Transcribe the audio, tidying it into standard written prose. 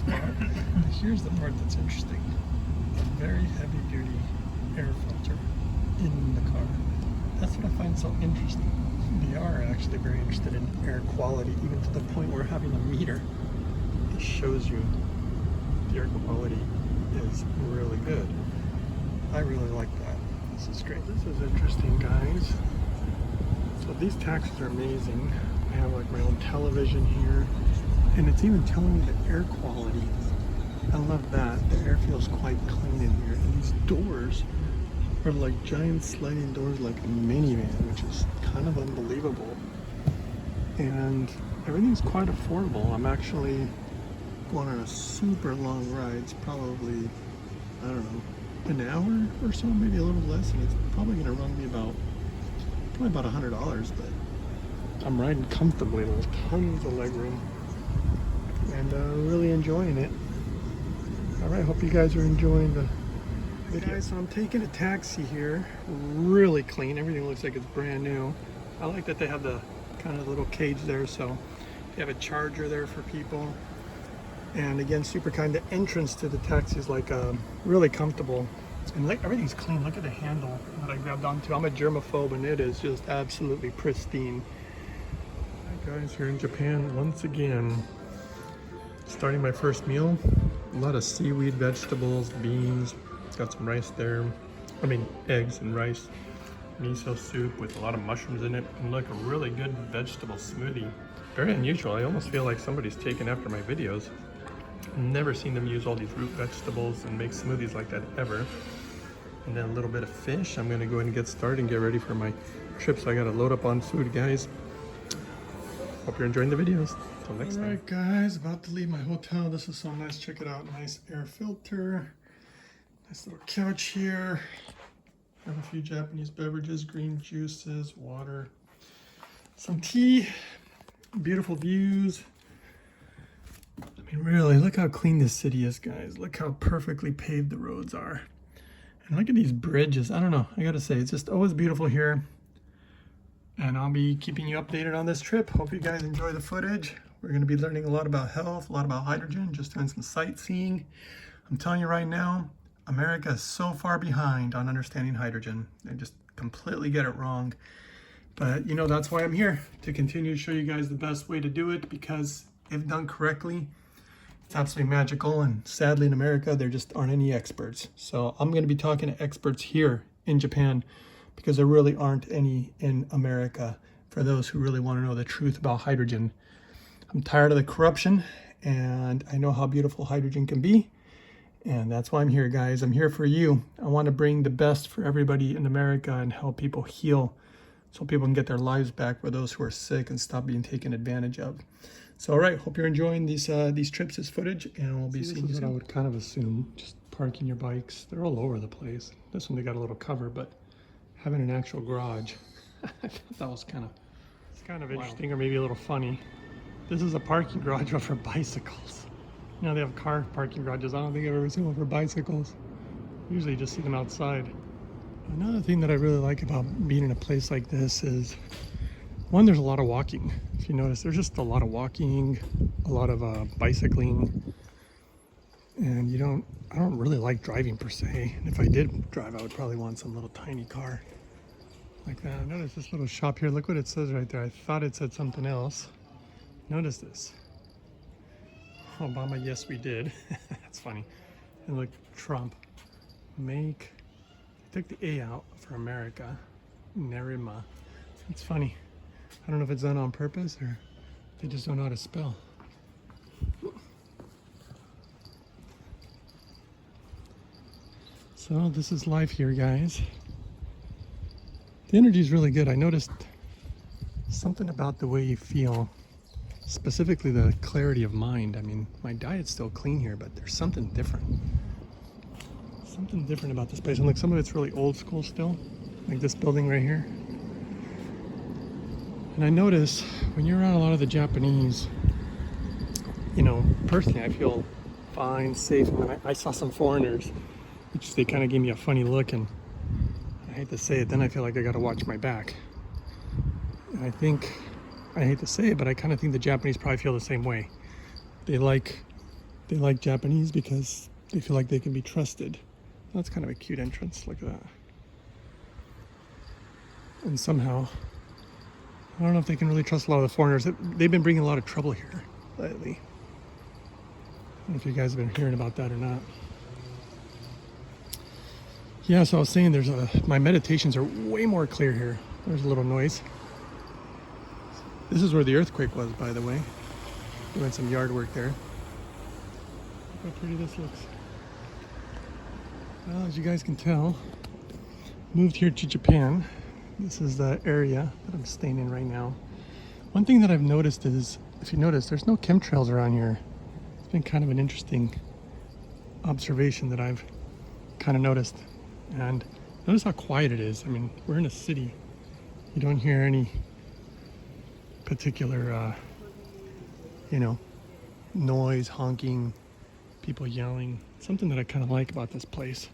spot. Here's the part that's interesting. A very heavy duty air filter in the car. That's what I find so interesting. They are actually very interested in air quality, even to the point where having a meter that shows you the air quality is really good. I really like that. This is great. This is interesting, guys. So these taxis are amazing. I have like my own television here, and it's even telling me the air quality. I love that. The air feels quite clean in here. And these doors are like giant sliding doors like a minivan, which is kind of unbelievable. And everything's quite affordable. I'm actually going on a super long ride. It's probably, I don't know, an hour or so, maybe a little less, and it's probably going to run me probably about $100, but I'm riding comfortably. There's tons of legroom, and really enjoying it. All right, hope you guys are enjoying the video. Guys, so I'm taking a taxi here, really clean. Everything looks like it's brand new. I like that they have the kind of little cage there, so they have a charger there for people. And again, super kind. The entrance to the taxi is like really comfortable, and like everything's clean. Look at the handle that I grabbed onto. I'm a germaphobe, and it is just absolutely pristine. All right, guys, here in Japan once again, starting my first meal. A lot of seaweed, vegetables, beans. Got some rice there. I mean, eggs and rice. Miso soup with a lot of mushrooms in it, and like a really good vegetable smoothie. Very unusual. I almost feel like somebody's taken after my videos. Never seen them use all these root vegetables and make smoothies like that ever. And then a little bit of fish. I'm gonna go ahead and get started and get ready for my trip, so I gotta load up on food, guys. Hope you're enjoying the videos. Till next time. All right, guys, about to leave my hotel. This is so nice. Check it out. Nice air filter. Nice little couch here. Have a few Japanese beverages, green juices, water, some tea. Beautiful views. I mean, really, look how clean this city is, guys. Look how perfectly paved the roads are. And look at these bridges. I don't know, I gotta say, it's just always beautiful here. And I'll be keeping you updated on this trip. Hope you guys enjoy the footage. We're gonna be learning a lot about health, a lot about hydrogen, just doing some sightseeing. I'm telling you right now, America is so far behind on understanding hydrogen. They just completely get it wrong. But you know, that's why I'm here, to continue to show you guys the best way to do it, because if done correctly, it's absolutely magical. And sadly in America, there just aren't any experts. So I'm going to be talking to experts here in Japan, because there really aren't any in America, for those who really want to know the truth about hydrogen. I'm tired of the corruption, and I know how beautiful hydrogen can be. And that's why I'm here, guys. I'm here for you. I want to bring the best for everybody in America and help people heal, so people can get their lives back for those who are sick and stop being taken advantage of. So, all right, hope you're enjoying these trips, this footage, and we'll be seeing you soon. I would kind of assume, just parking your bikes. They're all over the place. This one, they got a little cover, but having an actual garage, I thought that was kind of interesting, or maybe a little funny. This is a parking garage for bicycles. You know, they have car parking garages. I don't think I've ever seen one for bicycles. Usually you just see them outside. Another thing that I really like about being in a place like this is, one, there's a lot of walking. If you notice, there's just a lot of walking, a lot of bicycling. And I don't really like driving per se. And if I did drive, I would probably want some little tiny car like that. Notice this little shop here. Look what it says right there. I thought it said something else. Notice this. Obama, yes we did. That's funny. And look, Trump. Took the A out for America. Nerima. It's funny. I don't know if it's done on purpose or they just don't know how to spell. So this is life here, guys. The energy is really good. I noticed something about the way you feel, specifically the clarity of mind. I mean, my diet's still clean here, but there's something different. Something different about this place. And like, some of it's really old school still, like this building right here. And I notice when you're around a lot of the Japanese, you know, personally I feel fine, safe. And then I saw some foreigners, which they kind of gave me a funny look, and I hate to say it, then I feel like I got to watch my back. And I hate to say it, but I kind of think the Japanese probably feel the same way. They like they like Japanese because they feel like they can be trusted. That's kind of a cute entrance. Look at that. And somehow, I don't know if they can really trust a lot of the foreigners. They've been bringing a lot of trouble here lately. I don't know if you guys have been hearing about that or not. Yeah, so I was saying my meditations are way more clear here. There's a little noise. This is where the earthquake was, by the way. Doing some yard work there. Look how pretty this looks. Well, as you guys can tell, moved here to Japan. This is the area that I'm staying in right now. One thing that I've noticed is, if you notice, there's no chemtrails around here. It's been kind of an interesting observation that I've kind of noticed. And notice how quiet it is. I mean, we're in a city. You don't hear any particular, noise, honking, people yelling. Something that I kind of like about this place.